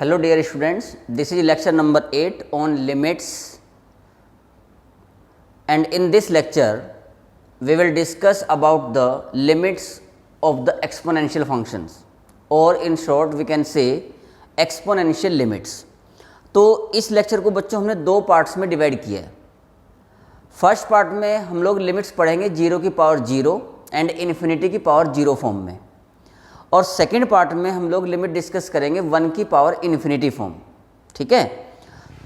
Hello dear students, this is lecture number 8 on limits, and in this lecture we will discuss about the limits of the exponential functions, or in short we can say exponential limits. तो इस lecture को बच्चों हमने दो parts में divide किया है. First part में हम लोग लिमिट्स पढ़ेंगे 0 की पावर 0 एंड इन्फिनिटी की पावर 0 फॉर्म में, और सेकंड पार्ट में हम लोग लिमिट डिस्कस करेंगे 1 की पावर इन्फिनिटी फॉर्म. ठीक है,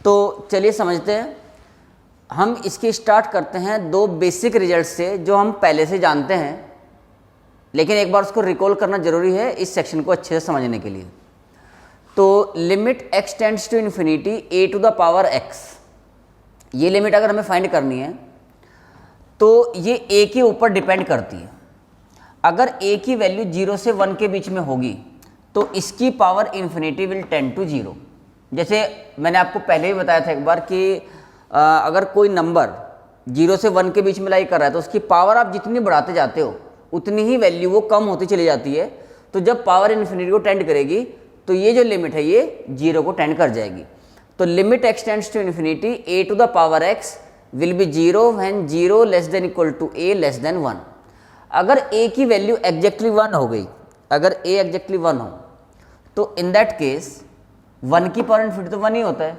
तो चलिए समझते हैं. हम इसकी स्टार्ट करते हैं दो बेसिक रिजल्ट से जो हम पहले से जानते हैं, लेकिन एक बार उसको रिकॉल करना जरूरी है इस सेक्शन को अच्छे से समझने के लिए. तो limit x tends to infinity a to the power x, ये लिमिट अगर हमें फाइंड करनी है तो ये a के ऊपर डिपेंड करती है. अगर a की वैल्यू 0 से 1 के बीच में होगी तो इसकी power infinity will tend to 0. जैसे मैंने आपको पहले भी बताया था एक बार कि अगर कोई नंबर 0 से 1 के बीच में लाई कर रहा है तो उसकी पावर आप जितनी बढ़ाते जाते हो उतनी ही वैल्यू वो कम होती चली जाती है. तो जब पावर इन्फिनिटी को टेंड करेगी तो ये जो लिमिट है ये 0 को टेंड कर जाएगी. तो limit x tends to infinity a to the power x will be 0 when 0 less than equal to a less than 1. अगर a की वैल्यू एग्जैक्टली 1 हो गई, अगर a एग्जैक्टली 1 हो तो इन दैट केस 1 की पावर इन्फिनिटी तो 1 ही होता है.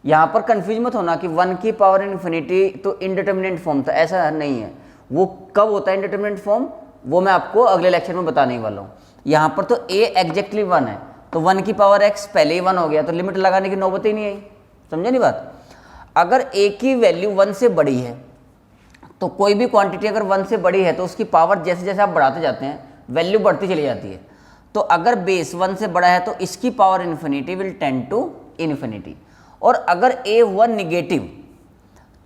यहाँ पर कंफ्यूज मत होना कि 1 की पावर इन्फिनिटी तो इनडिटरमिनेट फॉर्म था, ऐसा नहीं है. वो कब होता है इनडिटरमिनेट फॉर्म, वो मैं आपको अगले लेक्चर में बताने वाला हूँ. यहाँ पर तो a एग्जैक्टली 1 है तो 1 की पावर x पहले ही 1 हो गया, तो लिमिट लगाने की नौबत ही नहीं आई. समझे नहीं बात. अगर a की वैल्यू 1 से बड़ी है तो कोई भी क्वांटिटी अगर 1 से बड़ी है तो उसकी पावर जैसे जैसे आप बढ़ाते जाते हैं वैल्यू बढ़ती चली जाती है. तो अगर बेस 1 से बड़ा है तो इसकी power infinity will tend to infinity. और अगर a1 निगेटिव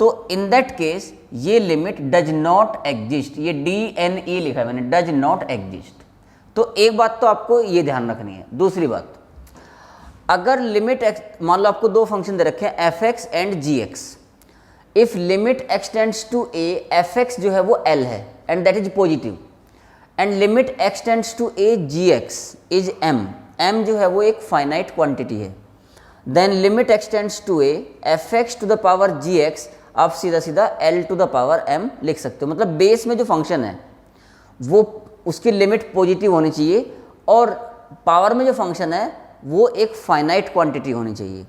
तो इन दैट केस ये लिमिट डज नॉट एग्जिस्ट. ये DNE लिखा है मैंने, डज नॉट एग्जिस्ट. तो एक बात तो आपको ये ध्यान रखनी है. दूसरी बात, अगर लिमिट x, मान लो आपको दो फंक्शन दे रखे हैं fx and gx. If limit x tends to a, fx जो है वो L है and that is positive, and limit x tends to a, gx is m. m जो है वो एक फाइनाइट क्वांटिटी है. Then limit x tends to a, fx to the power gx आप सीधा सीधा L to the power m लिख सकते हो. मतलब बेस में जो फंक्शन है वो उसकी लिमिट पॉजिटिव होनी चाहिए और पावर में जो फंक्शन है वो एक फाइनाइट क्वांटिटी होनी चाहिए.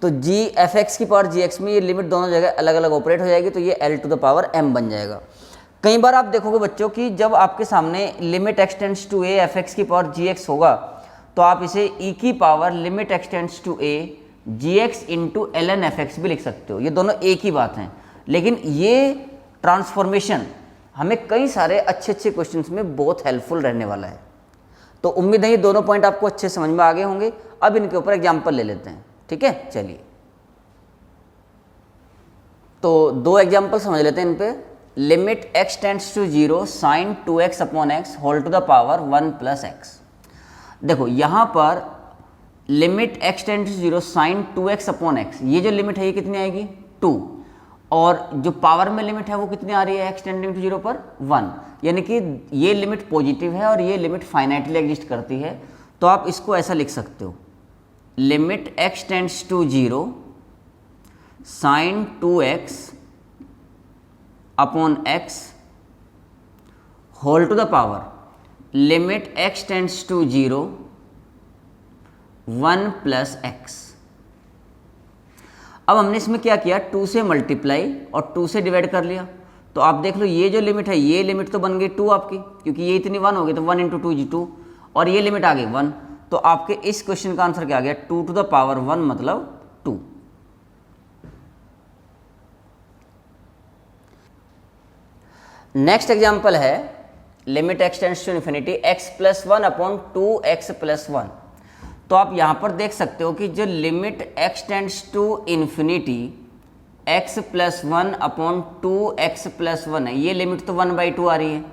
तो g fx की पावर gx में ये लिमिट दोनों जगह अलग अलग ऑपरेट हो जाएगी, तो ये L to the power m बन जाएगा. कई बार आप देखोगे बच्चों कि जब आपके सामने limit x tends to a fx की पावर gx होगा तो आप इसे e की power limit x tends to a gx into ln fx भी लिख सकते हो. ये दोनों एक ही बात हैं, लेकिन ये ट्रांसफॉर्मेशन हमें कई सारे अच्छे अच्छे क्वेश्चंस में बहुत हेल्पफुल रहने वाला है. तो उम्मीद है ये दोनों पॉइंट आपको अच्छे समझ में आ गए होंगे. अब इनके ऊपर एग्जांपल ले लेते हैं. ठीक है, चलिए तो दो एग्जांपल समझ लेते हैं इन पे. Limit x tends to 0 sine 2x upon x whole to the power 1 plus x. देखो यहाँ पर limit x tends to 0 sine 2x upon x, ये जो लिमिट है ये कितनी आएगी 2, और जो पावर में लिमिट है वो कितनी आ रही है x टेंडिंग टू 0 पर 1. यानी कि ये लिमिट पॉजिटिव है और ये लिमिट फाइनाइटली एग्जिस्ट करती है. तो आप इसको ऐसा लिख सकते हो, limit x tends to 0 sine 2x upon x whole to the power limit x tends to 0 1 plus x. अब हमने इसमें क्या किया, 2 से मल्टीप्लाई और 2 से डिवाइड कर लिया. तो आप देख लो ये जो लिमिट है ये लिमिट तो बन गई 2 आपकी, क्योंकि ये इतनी 1 हो गई तो 1 इंटू 2 2, और ये लिमिट आ गई 1. तो आपके इस क्वेश्चन का आंसर क्या आ गया, 2 टू द पावर 1 मतलब 2. नेक्स्ट एग्जाम्पल है limit x tends to infinity x plus 1 upon 2x plus 1. तो आप यहाँ पर देख सकते हो कि जो limit x tends to infinity x plus 1 upon 2x plus 1 है, ये लिमिट तो 1/2 आ रही है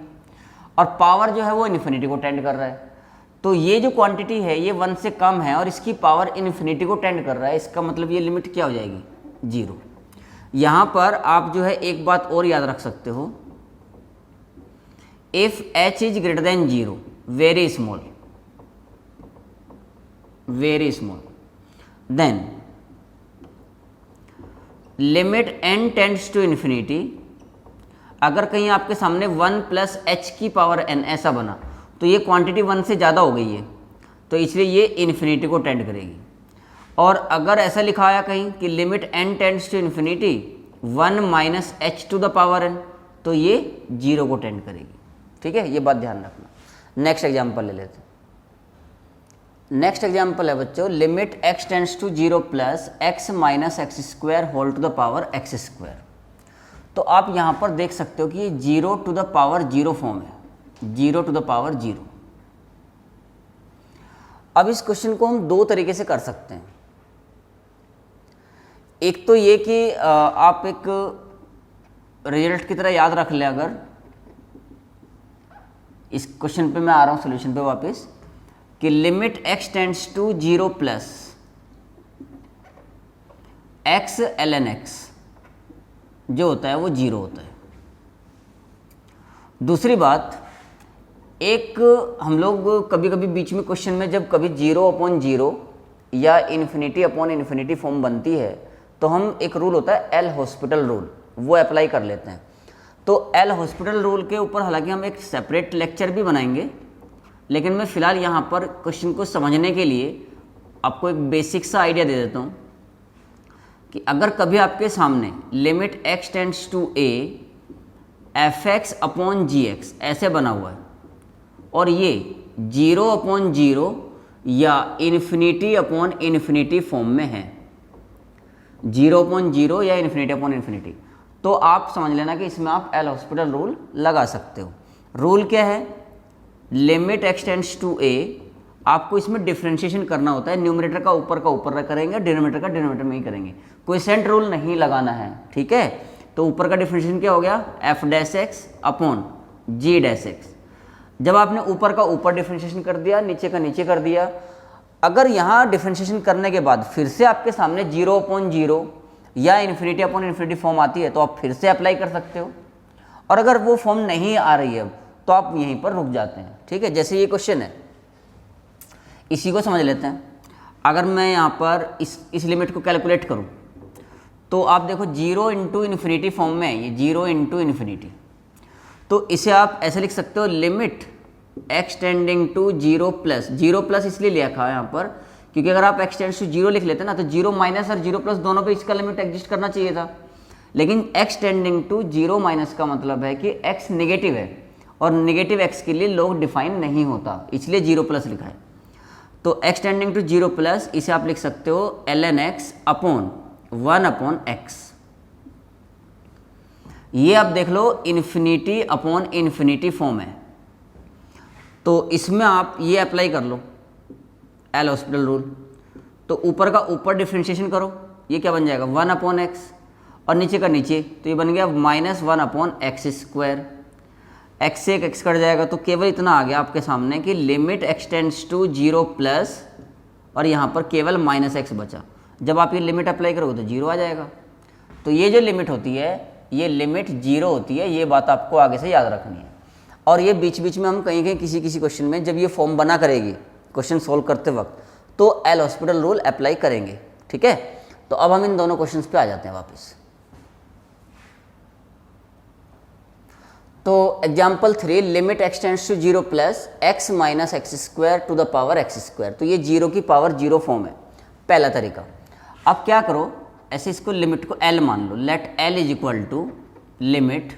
और पावर जो है वो इन्फिनिटी को टेंड कर रहा है. तो ये जो क्वांटिटी है ये 1 से कम है और इसकी पावर इन्फिनिटी को टेंड कर रहा है. इसका मतलब ये लिमिट क्या हो जाएगी 0. यहाँ पर आप जो है एक बात और याद रख सकते हो, if h is greater than 0 very small then limit n tends to infinity, अगर कहीं आपके सामने 1 प्लस एच की पावर n ऐसा बना तो ये क्वांटिटी 1 से ज़्यादा हो गई है, तो इसलिए ये इन्फिनिटी को टेंड करेगी। और अगर ऐसा लिखा आया कहीं कि limit n tends to infinity 1 minus h to the power n, तो ये 0 को टेंड करेगी। ठीक है, ये बात ध्यान रखना। नेक्स्ट एग्जाम्पल ले लेते हैं। नेक्स्ट एग्जाम्पल है बच्चों, limit x tends to 0 plus x minus x square whole to the power x square. तो आप यहाँ पर देख सकते हो कि ये 0 टू द पावर 0 फॉर्म है, 0 टू द पावर 0। अब इस क्वेश्चन को हम दो तरीके से कर सकते हैं। एक तो ये कि आप एक रिजल्ट की तरह याद रख लें, अगर इस क्वेश्चन पे मैं आ रहा हूँ सोल्यूशन पे वापस, कि limit x tends to 0 plus x ln x जो होता है वो 0 होता है। दूसरी बात, एक हम लोग कभी कभी बीच में क्वेश्चन में जब कभी 0/0 या इन्फिनिटी फॉर्म बनती है तो हम एक रूल होता है एल हॉस्पिटल रूल, वो अप्लाई कर लेते हैं। तो एल हॉस्पिटल रूल के ऊपर हालांकि हम एक सेपरेट लेक्चर भी बनाएंगे, लेकिन मैं फ़िलहाल यहाँ पर क्वेश्चन को समझने के लिए आपको एक बेसिक सा आइडिया दे देता हूँ कि अगर कभी आपके सामने limit x tends to a fx upon gx ऐसे बना हुआ है और ये 0/0 या इन्फिनिटी अपॉन इन्फिनिटी फॉर्म में है, 0/0 या इन्फिनिटी, तो आप समझ लेना कि इसमें आप एल हॉस्पिटल रूल लगा सकते हो। रूल क्या है, limit x tends to a, आपको इसमें डिफ्रेंशिएशन करना होता है, न्यूमरेटर का ऊपर करेंगे, डिनोमिनेटर का डिनोमिनेटर में ही करेंगे, कोई सेंट रूल नहीं लगाना है। ठीक है, तो ऊपर का डिफ्रेंशिएशन क्या हो गया, एफ डैश एक्स अपॉन जी डैश एक्स। जब आपने ऊपर का ऊपर डिफ्रेंशिएशन कर दिया, नीचे का नीचे कर दिया, अगर यहाँ डिफ्रेंशिएशन करने के बाद फिर से आपके सामने 0/0 या इन्फिनिटी अपॉन इन्फिनिटी फॉर्म आती है तो आप फिर से अप्लाई कर सकते हो, और अगर वो फॉर्म नहीं आ रही है तो आप यहीं पर रुक जाते हैं। ठीक है, जैसे ये क्वेश्चन है, इसी को समझ लेते हैं। अगर मैं यहाँ पर इस लिमिट को कैलकुलेट करूँ तो आप देखो 0 इंटू इन्फिनिटी फॉर्म में है, ये 0 इंटू इन्फिनिटी, तो इसे आप ऐसे लिख सकते हो, limit x tending to 0 plus इसलिए लिखा है यहाँ पर क्योंकि अगर आप x टेंड्स टू 0 लिख लेते ना तो 0 माइनस और 0 प्लस दोनों पे इसका लिमिट एग्जिस्ट करना चाहिए था, लेकिन x टेंडिंग टू 0 माइनस का मतलब है कि x नेगेटिव है और नेगेटिव x के लिए लॉग डिफाइन नहीं होता, इसलिए 0 प्लस लिखा है। तो x टेंडिंग टू 0 प्लस इसे आप लिख सकते हो ln x अपॉन 1/x। ये आप देख लो इन्फिनिटी अपॉन इन्फिनिटी फॉर्म है, तो इसमें आप ये अप्लाई कर लो एल हॉस्पिटल रूल। तो ऊपर का ऊपर डिफ्रेंशिएशन करो, ये क्या बन जाएगा 1/x, और नीचे का नीचे, तो ये बन गया -1/x²। x से एक x कट जाएगा तो केवल इतना आ गया आपके सामने कि limit x tends to 0 plus और यहाँ पर केवल -x बचा। जब आप ये लिमिट अप्लाई करोगे तो 0 आ जाएगा। तो ये जो लिमिट होती है ये लिमिट 0 होती है, ये बात आपको आगे से याद रखनी है। और ये बीच बीच में हम कहीं कहीं किसी क्वेश्चन में जब ये फॉर्म बना करेगी क्वेश्चन सोल्व करते वक्त तो एल हॉस्पिटल रूल अप्लाई करेंगे। ठीक है, तो अब हम इन दोनों क्वेश्चंस पे आ जाते हैं वापस। तो example 3, limit x tends to 0 plus x minus x² to the power x²। तो ये 0 की पावर 0 फॉर्म है, पहला तरीका। अब क्या करो, ऐसे इसको लिमिट को L मान लो, let L is equal to limit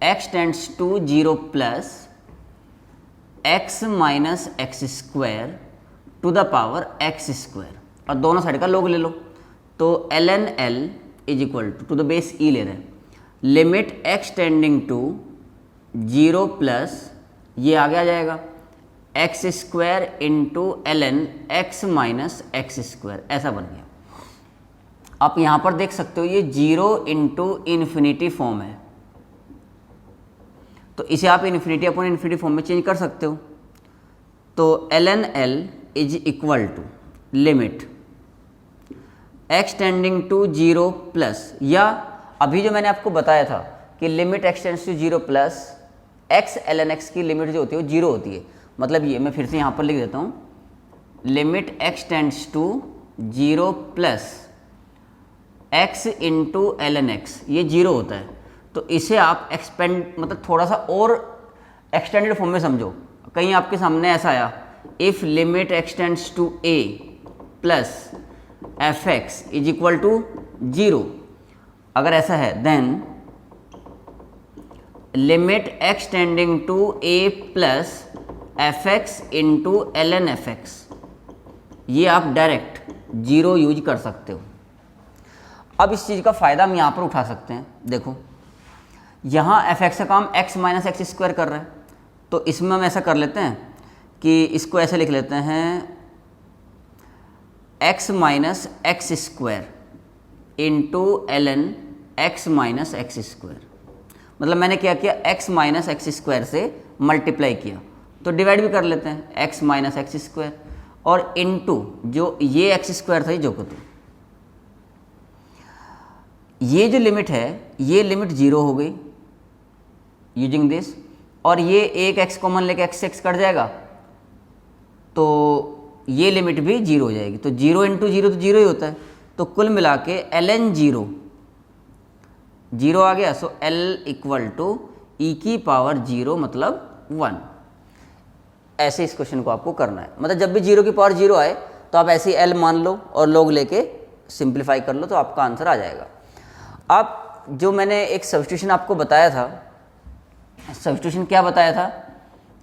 x tends to 0 plus x minus x² to the power x², और दोनों साइड का लॉग ले लो। तो ln L is equal to the base e ले रहे हैं, limit x tending to 0 plus ये आगे आ जाएगा x² into ln x minus x², ऐसा बन गया। आप यहाँ पर देख सकते हो ये 0 इंटू इन्फिनिटी फॉर्म है, तो इसे आप इन्फिनिटी अपॉन इन्फिनिटी फॉर्म में चेंज कर सकते हो। तो ln L is equal to limit x tending to 0 plus, या अभी जो मैंने आपको बताया था कि limit x tends to 0 plus x ln x की लिमिट जो होती है वो 0 होती है, मतलब ये मैं फिर से यहाँ पर लिख देता हूँ, limit x tends to 0 plus x into ln x, ये 0 होता है। तो इसे आप एक्सपेंड मतलब थोड़ा सा और एक्सटेंडेड फॉर्म में समझो। कहीं आपके सामने ऐसा आया, if limit x tends to a plus f x is equal to 0, अगर ऐसा है then limit x tending to a plus f x into ln f x, ये आप डायरेक्ट 0 यूज कर सकते हो। अब इस चीज़ का फ़ायदा हम यहाँ पर उठा सकते हैं। देखो यहाँ एफ एक्स का काम x माइनस एक्स स्क्वायर कर रहा है, तो इसमें हम ऐसा कर लेते हैं कि इसको ऐसे लिख लेते हैं x minus x square into ln x minus x square. मतलब मैंने क्या किया, x माइनस एक्स स्क्वायर से मल्टीप्लाई किया, तो डिवाइड भी कर लेते हैं x माइनस एक्स स्क्वायर और इनटू जो ये एक्स स्क्वायर था जो को, तो ये जो लिमिट है ये लिमिट 0 हो गई यूजिंग दिस, और ये एक x कॉमन लेके x से x कट जाएगा तो ये लिमिट भी 0 हो जाएगी। तो 0 इंटू 0 तो 0 ही होता है, तो कुल मिला के ln 0 आ गया। सो l इक्वल टू ई की पावर 0 मतलब 1। ऐसे इस क्वेश्चन को आपको करना है, मतलब जब भी 0 की पावर 0 आए तो आप ऐसे ही l मान लो और log लेके सिंप्लीफाई कर लो, तो आपका आंसर आ जाएगा। अब जो मैंने एक सब्स्टिट्यूशन आपको बताया था, सब्स्टिट्यूशन क्या बताया था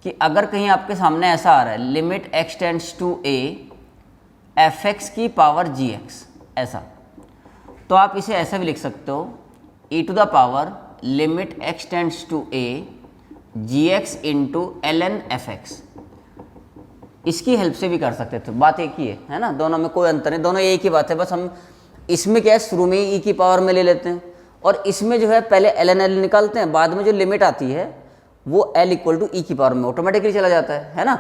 कि अगर कहीं आपके सामने ऐसा आ रहा है limit x tends to a f x की पावर जी एक्स, ऐसा, तो आप इसे ऐसा भी लिख सकते हो e to the power limit x tends to a g x into ln f x. इसकी हेल्प से भी कर सकते थे, बात एक ही है ना, दोनों में कोई अंतर नहीं, दोनों एक ही बात है। बस हम इसमें क्या है शुरू में ही e की पावर में ले लेते हैं और इसमें जो है पहले ln l निकालते हैं, बाद में जो लिमिट आती है वो l इक्वल टू ई की पावर में ऑटोमेटिकली चला जाता है ना।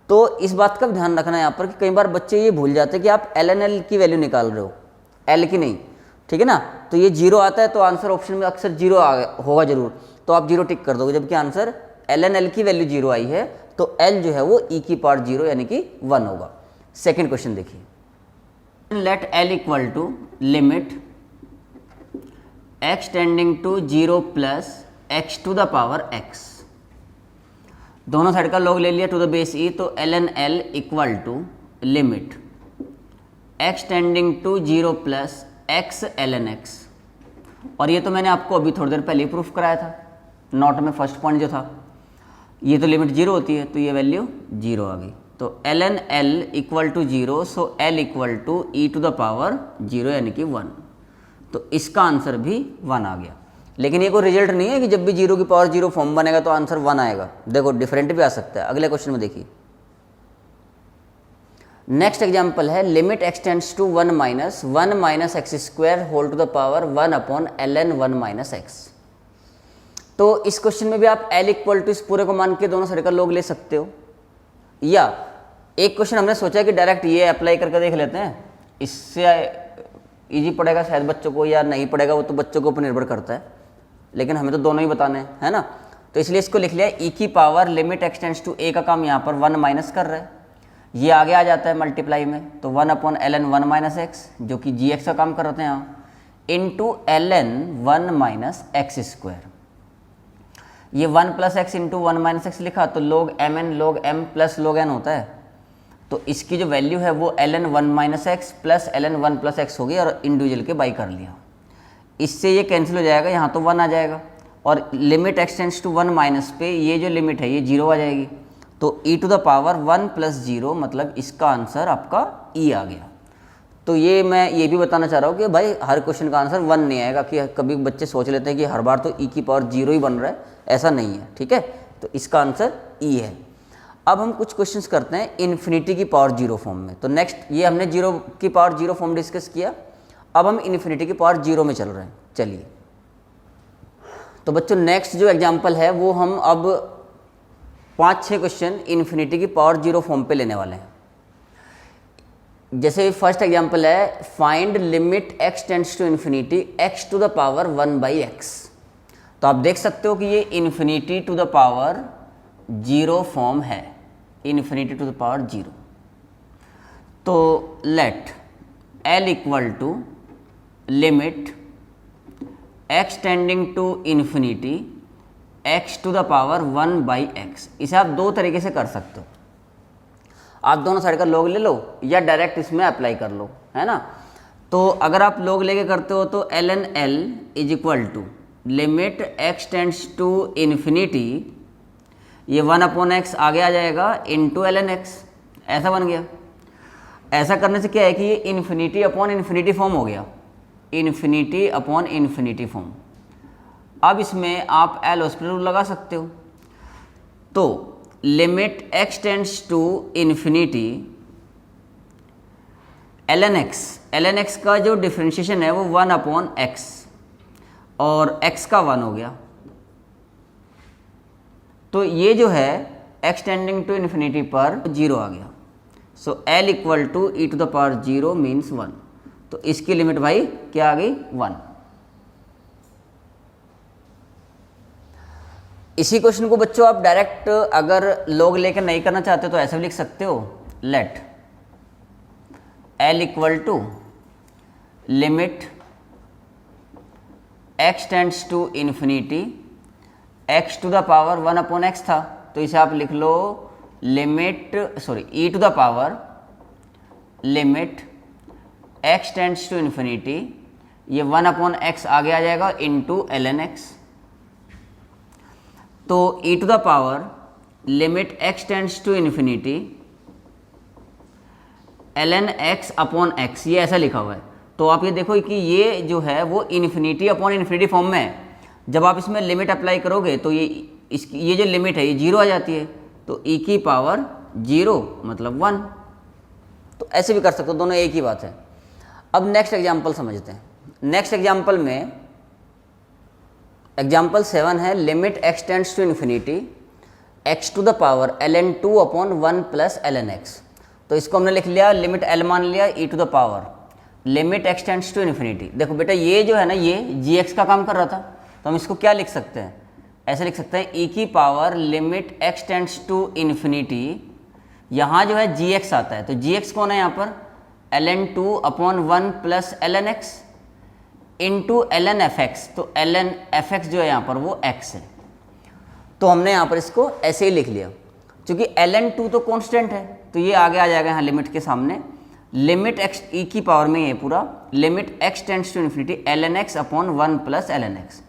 तो इस बात का ध्यान रखना है यहाँ पर कि कई बार बच्चे ये भूल जाते हैं कि आप ln l की वैल्यू निकाल रहे हो, l की नहीं, ठीक है ना। तो ये 0 आता है तो आंसर ऑप्शन में अक्सर 0 होगा जरूर, तो आप 0 टिक कर दोगे, जबकि आंसर ln l की वैल्यू 0 आई है तो l जो है वो e की पावर 0 यानी कि 1 होगा। सेकेंड क्वेश्चन देखिए, let l equal to limit x tending to 0 plus x to the power x, दोनों साइड का लॉग ले लिया टू द बेस e, तो ln l equal to limit x tending to 0 plus x ln x, और ये तो मैंने आपको अभी थोड़ी देर पहले प्रूफ कराया था, नोट में फर्स्ट पॉइंट जो था, ये तो लिमिट 0 होती है तो ये वैल्यू 0 आ गई, तो ln l equal to 0, so l equal to e to the power 0 यानी कि 1, तो इसका आंसर भी 1 आ गया। लेकिन ये कोई रिजल्ट नहीं है कि जब भी 0 की पावर 0 फॉर्म बनेगा तो आंसर 1 आएगा, देखो डिफरेंट भी आ सकता है। अगले क्वेश्चन में देखिए, नेक्स्ट एग्जाम्पल है limit x tends to 1 minus x square whole to the power 1 upon ln 1 minus x. तो इस क्वेश्चन में भी आप l इक्वल टू इस पूरे को मान के दोनों साइड का लॉग ले सकते हो, या एक क्वेश्चन हमने सोचा कि डायरेक्ट ये अप्लाई करके देख लेते हैं, इससे इजी पड़ेगा शायद बच्चों को या नहीं पड़ेगा, वो तो बच्चों के ऊपर निर्भर करता है, लेकिन हमें तो दोनों ही बताने हैं, है ना। तो इसलिए इसको लिख लिया e की power limit x tends to a का काम यहाँ पर 1 माइनस कर रहा है, ये आगे आ जाता है मल्टीप्लाई में, तो 1 अपॉन ln 1 माइनस एक्स जो कि जी एक्स का काम कर रहे हैं यहाँ, into ln 1 minus x square, ये 1 plus x into 1 minus x लिखा तो log mn log m plus log n होता है, तो इसकी जो वैल्यू है वो ln 1 minus x plus ln 1 plus x होगी और इंडिविजुअल के बाई कर लिया, इससे ये कैंसिल हो जाएगा, यहाँ तो 1 आ जाएगा, और limit x tends to 1 minus पे ये जो लिमिट है ये 0 आ जाएगी, तो e to the power 1 plus 0 मतलब इसका आंसर आपका e आ गया। तो ये मैं ये भी बताना चाह रहा हूँ कि भाई हर क्वेश्चन का आंसर 1 नहीं आएगा, कि कभी बच्चे सोच लेते हैं कि हर बार तो e की पावर 0 ही बन रहा है, ऐसा नहीं है, ठीक है। तो इसका आंसर e है। अब हम कुछ क्वेश्चंस करते हैं इन्फिनिटी की पावर 0 फॉर्म में। तो नेक्स्ट ये हमने 0 की पावर 0 फॉर्म डिस्कस किया, अब हम इन्फिनिटी की पावर 0 में चल रहे हैं। चलिए, तो बच्चों नेक्स्ट जो एग्जांपल है वो हम अब 5-6 क्वेश्चन इन्फिनिटी की पावर 0 फॉर्म पे लेने वाले हैं। जैसे फर्स्ट एग्जांपल है find limit x tends to infinity x to the power 1/x। तो आप देख सकते हो कि ये infinity to the power 0 form है, इन्फिनिटी टू द पावर 0। तो let L equal to limit x tending to infinity x to the power 1/x। इसे आप दो तरीके से कर सकते हो, आप दोनों साइड का log ले लो या डायरेक्ट इसमें अप्लाई कर लो, है ना। तो अगर आप log लेके करते हो तो ln L is equal to limit x tends to infinity, ये 1/x आगे आ जाएगा इंटू ln x, ऐसा बन गया। ऐसा करने से क्या है कि ये इन्फिनिटी अपॉन इन्फिनिटी फॉर्म हो गया, इन्फिनिटी अपॉन इन्फिनिटी फॉर्म। अब इसमें आप एल हॉस्पिटल रूल लगा सकते हो। तो limit x tends to infinity ln x का जो डिफ्रेंशिएशन है वो 1/x और x का 1 हो गया। तो ये जो है x टेंडिंग टू इन्फिनिटी पर 0 आ गया। So L equal to e to the power 0 means 1। तो इसकी लिमिट भाई क्या आ गई 1। इसी क्वेश्चन को बच्चों आप डायरेक्ट अगर log लेकर नहीं करना चाहते तो ऐसे भी लिख सकते हो, let L equal to limit x tends to infinity x to the power 1/x था, तो इसे आप लिख लो limit e to the power limit x tends to infinity, ये 1/x आगे आ जाएगा इंटू ln x। तो e to the power limit x tends to infinity ln x upon x, ये ऐसा लिखा हुआ है। तो आप ये देखो कि ये जो है वो इन्फिनिटी अपॉन इन्फिनिटी फॉर्म में है। जब आप इसमें लिमिट अप्लाई करोगे तो ये जो लिमिट है ये 0 आ जाती है, तो e की पावर 0 मतलब 1। तो ऐसे भी कर सकते हो, दोनों एक ही बात है। अब नेक्स्ट एग्जाम्पल समझते हैं। नेक्स्ट एग्जाम्पल में एग्जाम्पल 7 है limit x tends to infinity x to the power ln 2 upon 1 plus ln x। तो इसको हमने लिख लिया, लिमिट L मान लिया, e to the power limit x tends to infinity. देखो बेटा ये जो है ना ये gx का काम कर रहा था, तो हम इसको क्या लिख सकते हैं, ऐसे लिख सकते हैं e की power limit x tends to infinity, यहाँ जो है gx आता है, तो gx कौन है यहाँ पर ln 2 upon 1 plus ln x into ln fx। तो ln fx जो है यहाँ पर वो x है, तो हमने यहाँ पर इसको ऐसे ही लिख लिया। क्योंकि ln 2 तो कांस्टेंट है, तो ये आगे आ जाएगा यहाँ लिमिट के सामने, लिमिट x e की पावर में ये पूरा limit x tends to infinity ln x upon 1 plus ln x।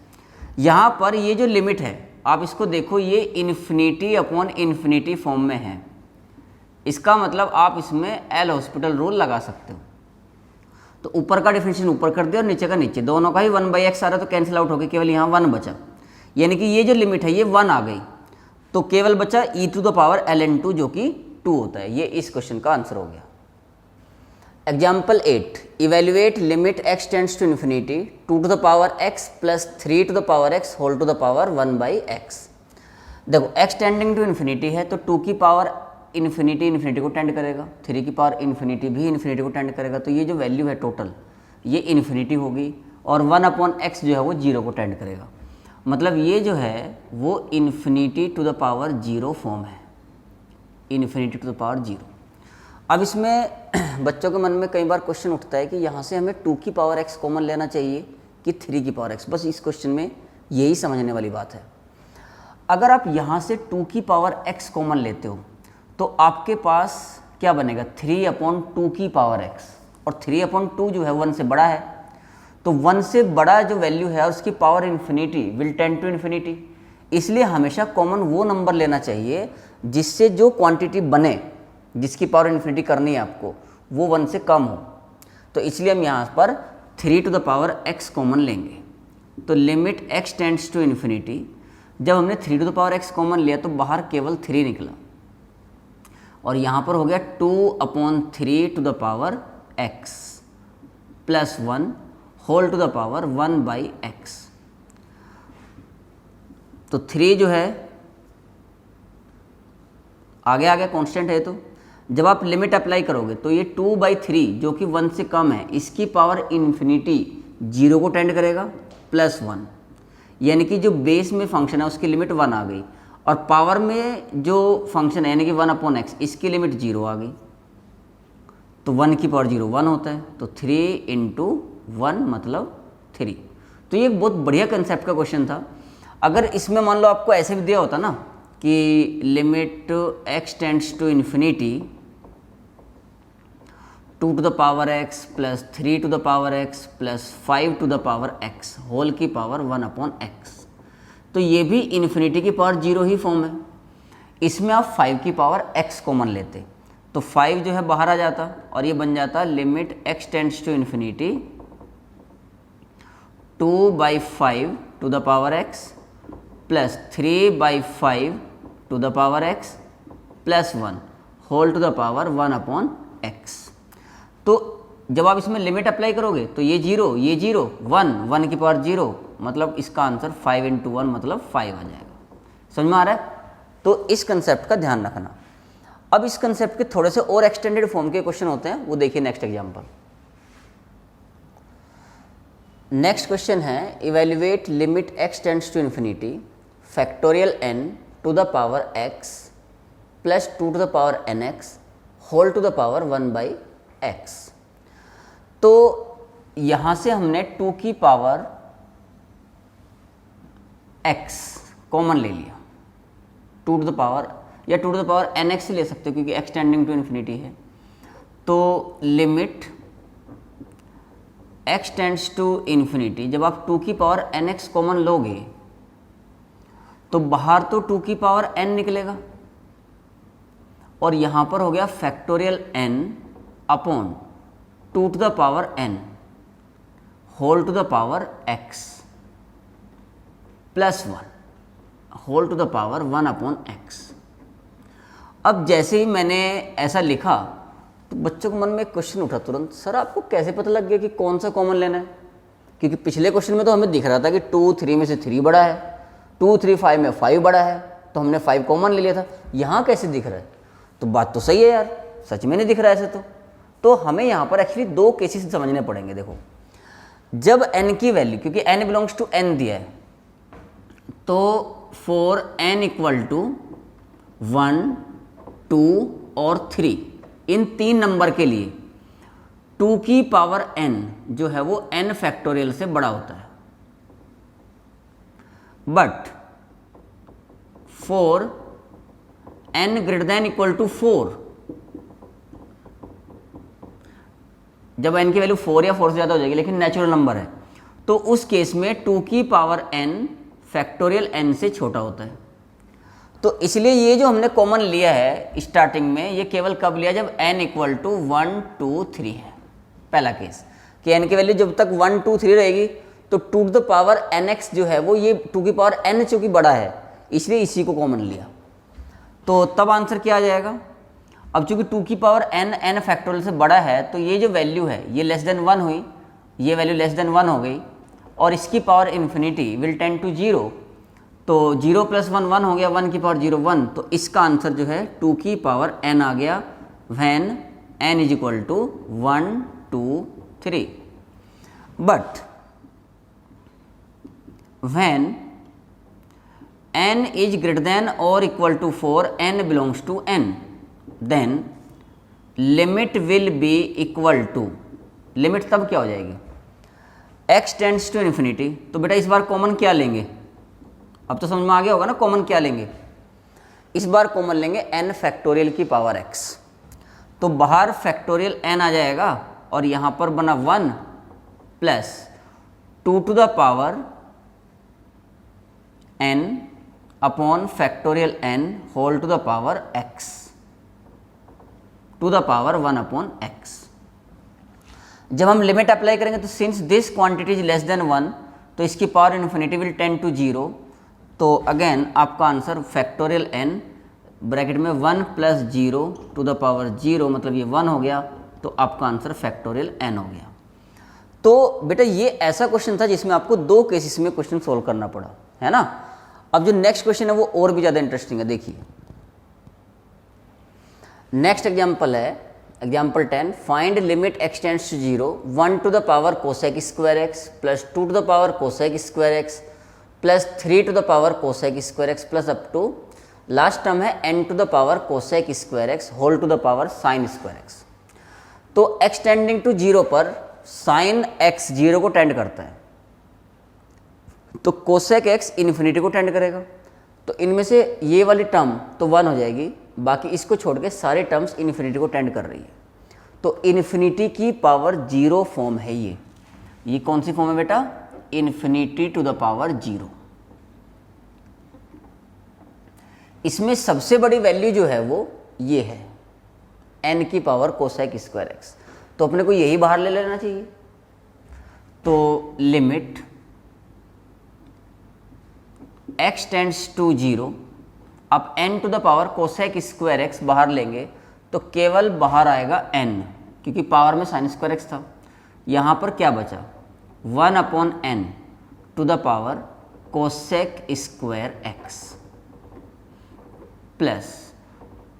यहाँ पर ये जो लिमिट है आप इसको देखो, ये इन्फिनिटी अपॉन इन्फिनिटी फॉर्म में है। इसका मतलब आप इसमें एल हॉस्पिटल रूल लगा सकते हो। तो ऊपर का डिफरेंशिएशन ऊपर कर दिया और नीचे का नीचे, दोनों का ही 1/x आ रहा है, तो कैंसिल आउट हो गया, केवल यहाँ 1 बचा। यानी कि ये जो लिमिट है ये 1 आ गई, तो केवल बचा e to the power ln 2 जो कि 2 होता है। ये इस क्वेश्चन का आंसर हो गया। Example 8, evaluate limit x tends to infinity 2 to the power x plus 3 to the power x whole to the power 1/x। देखो x टेंडिंग टू इन्फिनिटी है, तो 2 की पावर इन्फिनिटी इन्फिनिटी को टेंड करेगा, 3 की पावर इन्फिनिटी भी infinity को tend करेगा, तो ये जो वैल्यू है टोटल ये इन्फिनिटी होगी, और 1/x जो है वो 0 को टेंड करेगा। मतलब ये जो है वो infinity to the power 0 form है, इन्फिनिटी टू द पावर 0। अब इसमें बच्चों के मन में कई बार क्वेश्चन उठता है कि यहाँ से हमें 2 की पावर x कॉमन लेना चाहिए कि 3 की पावर x। बस इस क्वेश्चन में यही समझने वाली बात है। अगर आप यहाँ से 2 की पावर x कॉमन लेते हो तो आपके पास क्या बनेगा, 3/2 की पावर x, और 3/2 जो है 1 से बड़ा है, तो 1 से बड़ा जो वैल्यू है उसकी power infinity will tend to infinity. इसलिए हमेशा कॉमन वो नंबर लेना चाहिए जिससे जो क्वांटिटी बने, जिसकी पावर इन्फिनिटी करनी है आपको, वो 1 से कम हो। तो इसलिए हम यहाँ पर 3 to the power x common लेंगे। तो limit x tends to infinity, जब हमने 3 to the power x common लिया तो बाहर केवल 3 निकला, और यहाँ पर हो गया 2/3 to the power x plus 1 whole to the power 1/x। तो 3 जो है आगे आगे कांस्टेंट है, तो जब आप लिमिट अप्लाई करोगे तो ये 2/3 जो कि 1 से कम है, इसकी पावर इन्फिनिटी 0 को टेंड करेगा प्लस 1, यानी कि जो बेस में फंक्शन है उसकी लिमिट 1 आ गई, और पावर में जो फंक्शन है यानी कि 1/x इसकी लिमिट 0 आ गई। तो 1 की पावर 0 1 होता है, तो 3 इंटू 1 मतलब 3। तो ये एक बहुत बढ़िया कंसेप्ट का क्वेश्चन था। अगर इसमें मान लो आपको ऐसे भी दिया होता ना कि limit x tends to infinity 2 to the power x plus 3 to the power x plus 5 to the power x whole की पावर 1 अपॉन x, तो ये भी इन्फिनिटी की पावर 0 ही फॉर्म है। इसमें आप 5 की पावर x कॉमन लेते तो 5 जो है बाहर आ जाता और ये बन जाता limit x tends to infinity 2/5 to the power x plus 3/5 to the power x plus 1 whole to the power 1 upon x। तो जब आप इसमें लिमिट अप्लाई करोगे तो ये 0 ये 0 1 की पावर 0 मतलब इसका आंसर 5 इंटू 1 मतलब 5 आ जाएगा। समझ में आ रहा है? तो इस कंसेप्ट का ध्यान रखना। अब इस कंसेप्ट के थोड़े से और एक्सटेंडेड फॉर्म के क्वेश्चन होते हैं, वो देखिए नेक्स्ट एग्जांपल। नेक्स्ट क्वेश्चन है evaluate limit x tends to infinity factorial n to the power x plus 2 to the power nx whole to the power 1/x। तो यहां से हमने 2 की पावर x कॉमन ले लिया, 2 टू द पावर या 2 to the power nx ले सकते हो क्योंकि x टेंडिंग टू इन्फिनिटी है। तो limit x tends to infinity, जब आप 2 की पावर nx कॉमन लोगे तो बाहर तो 2 की पावर n निकलेगा और यहां पर हो गया factorial n upon 2 to the power n whole to the power x plus 1 whole to the power 1 upon x। अब जैसे ही मैंने ऐसा लिखा तो बच्चों के मन में एक क्वेश्चन उठा तुरंत, सर आपको कैसे पता लग गया कि कौन सा कॉमन लेना है? क्योंकि पिछले क्वेश्चन में तो हमें दिख रहा था कि 2 3 में से 3 बड़ा है, 2 3 5 में 5 बड़ा है, तो हमने 5 कॉमन ले लिया था। यहाँ कैसे दिख रहा है? तो बात तो सही है यार, सच में नहीं दिख रहा है ऐसे तो हमें यहाँ पर एक्चुअली 2 केसेस समझने पड़ेंगे। देखो, जब n की वैल्यू, क्योंकि n बिलोंग्स टू n दिया है, तो फॉर n इक्वल टू 1 2 और 3, इन 3 नंबर के लिए 2 की पावर n जो है वो n फैक्टोरियल से बड़ा होता है। But for n greater than equal to 4, जब n की वैल्यू 4 या 4 से ज़्यादा हो जाएगी लेकिन नेचुरल नंबर है, तो उस केस में 2 की पावर n फैक्टोरियल n से छोटा होता है। तो इसलिए ये जो हमने कॉमन लिया है स्टार्टिंग में, ये केवल कब लिया? जब n इक्वल टू 1 2 3 है। पहला केस कि n की वैल्यू जब तक 1 2 3 रहेगी तो 2 टू द पावर nx जो है वो ये 2 की पावर n चूंकि बड़ा है इसलिए इसी को कॉमन लिया। तो तब आंसर क्या आ जाएगा? अब चूंकि 2 की पावर n फैक्टोरियल से बड़ा है तो ये जो वैल्यू है ये लेस देन 1 हुई, ये वैल्यू लेस देन 1 हो गई और इसकी power infinity will tend to 0, तो 0 प्लस 1 1 हो गया, 1 की पावर 0 1, तो इसका आंसर जो है 2 की पावर n आ गया when n is equal to 1 2 3। But when n is greater than और equal to 4, n belongs to n, then limit will be equal to, limit तब क्या हो जाएगी? x tends to infinity. तो बेटा इस बार कॉमन क्या लेंगे? अब तो समझ में आ गया होगा ना कॉमन क्या लेंगे? इस बार कॉमन लेंगे n फैक्टोरियल की पावर x, तो बाहर फैक्टोरियल n आ जाएगा और यहां पर बना 1 plus 2 to the power n upon factorial n whole to the power x to the power 1 upon x। जब हम लिमिट अप्लाई करेंगे तो since this quantity is less than 1 तो इसकी power infinity will tend to 0, तो again आपका answer factorial n bracket में 1 plus 0 to the power 0 मतलब ये 1 हो गया, तो आपका आंसर फैक्टोरियल n हो गया। तो बेटा ये ऐसा क्वेश्चन था जिसमें आपको 2 केसेस में क्वेश्चन सोल्व करना पड़ा, है ना। अब जो नेक्स्ट क्वेश्चन है वो और भी ज़्यादा इंटरेस्टिंग है। देखिए नेक्स्ट एग्जाम्पल है example 10, find limit x tends to 0 1 to the power cosec square x plus 2 to the power cosec square x plus 3 to the power cosec square x plus up to last term है n to the power cosec square x whole to the power sine square x. तो x tending to 0 पर sign x 0 को tend करता है, तो cosec x infinity को tend करेगा। तो इनमें से ये वाली टर्म तो 1 हो जाएगी, बाकी इसको छोड़ के सारे टर्म्स इन्फिनिटी को टेंड कर रही है। तो इन्फिनिटी की पावर 0 फॉर्म है ये कौन सी फॉर्म है बेटा? Infinity to the power 0। इसमें सबसे बड़ी वैल्यू जो है वो ये है n की पावर कोसेक स्क्वायर x। तो अपने को यही बाहर ले लेना चाहिए। तो लिमिट x टेंड्स टू 0, अब n to the power cosec square x बाहर लेंगे तो केवल बाहर आएगा n, क्योंकि पावर में साइन स्क्वायर x था। यहाँ पर क्या बचा? 1/n to the power cosec square x plus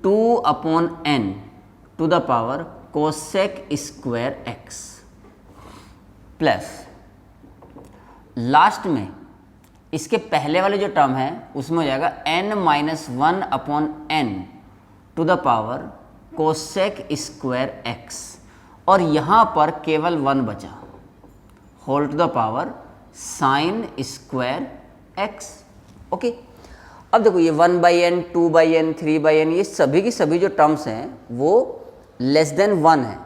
2/n to the power cosec square x plus last में इसके पहले वाले जो टर्म है उसमें हो जाएगा n-1/n to the power cosec square x, और यहाँ पर केवल 1 बचा, whole to the power sine square x। Okay, अब देखो ये 1/n, 2/n, 3/n ये सभी की सभी जो टर्म्स हैं वो लेस देन 1 है,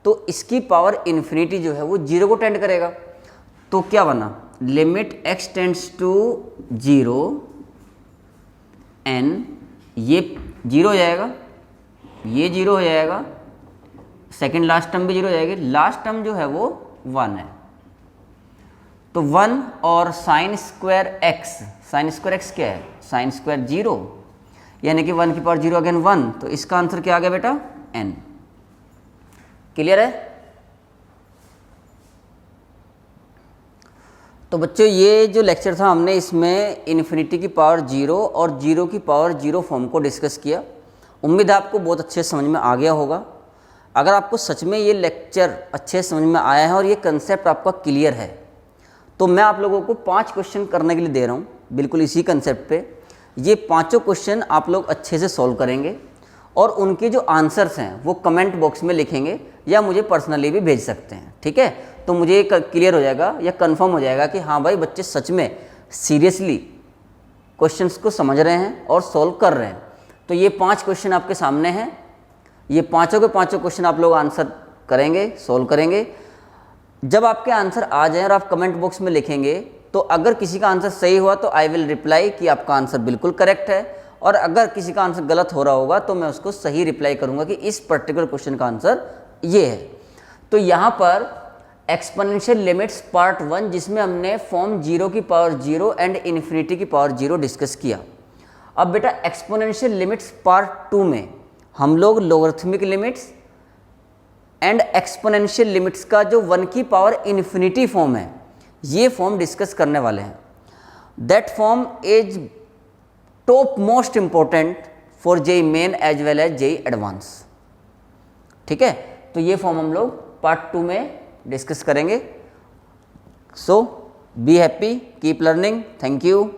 तो इसकी पावर इन्फिनिटी जो है वो 0 को टेंड करेगा। तो क्या बना? Limit x tends to 0 n, ये 0 हो जाएगा, ये 0 हो जाएगा, सेकंड लास्ट टर्म भी 0 हो जाएगी, लास्ट टर्म जो है वो 1 है। तो 1 और साइन स्क्वायर x क्या है? साइन स्क्वायर 0, यानी कि 1 की पावर 0 अगेन 1, तो इसका आंसर क्या आ गया बेटा? n। क्लियर है? तो बच्चों ये जो लेक्चर था हमने इसमें इन्फिनिटी की पावर 0 और 0 की पावर 0 फॉर्म को डिस्कस किया। उम्मीद है आपको बहुत अच्छे समझ में आ गया होगा। अगर आपको सच में ये लेक्चर अच्छे समझ में आया है और ये कंसेप्ट आपका क्लियर है, तो मैं आप लोगों को 5 क्वेश्चन करने के लिए दे रहा हूँ, बिल्कुल इसी कंसेप्ट पे। ये पाँचों क्वेश्चन आप लोग अच्छे से सॉल्व करेंगे और उनके जो आंसर्स हैं वो कमेंट बॉक्स में लिखेंगे या मुझे पर्सनली भी भेज सकते हैं, ठीक है? तो मुझे ये क्लियर हो जाएगा या कंफर्म हो जाएगा कि हाँ भाई बच्चे सच में सीरियसली क्वेश्चंस को समझ रहे हैं और सॉल्व कर रहे हैं। तो ये 5 क्वेश्चन आपके सामने हैं, ये पाँचों के पाँचों क्वेश्चन आप लोग आंसर करेंगे, सॉल्व करेंगे। जब आपके आंसर आ जाएं और आप कमेंट बॉक्स में लिखेंगे, तो अगर किसी का आंसर सही हुआ तो आई विल रिप्लाई कि आपका आंसर बिल्कुल करेक्ट है, और अगर किसी का आंसर गलत हो रहा होगा तो मैं उसको सही रिप्लाई करूंगा कि इस पर्टिकुलर क्वेश्चन का आंसर ये है। तो यहाँ पर एक्सपोनेंशियल लिमिट्स पार्ट 1, जिसमें हमने फॉर्म 0 की पावर 0 एंड इन्फिनिटी की पावर 0 डिस्कस किया। अब बेटा एक्सपोनेंशियल लिमिट्स पार्ट 2 में हम लोग logarithmic limits and exponential limits का जो 1 की पावर इन्फिनिटी फॉर्म है, ये फॉर्म डिस्कस करने वाले हैं। That form is top most important for JEE Main as well as JEE Advance, ठीक है? तो ये फॉर्म हम लोग पार्ट 2 में डिस्कस करेंगे। So be happy, keep learning, thank you.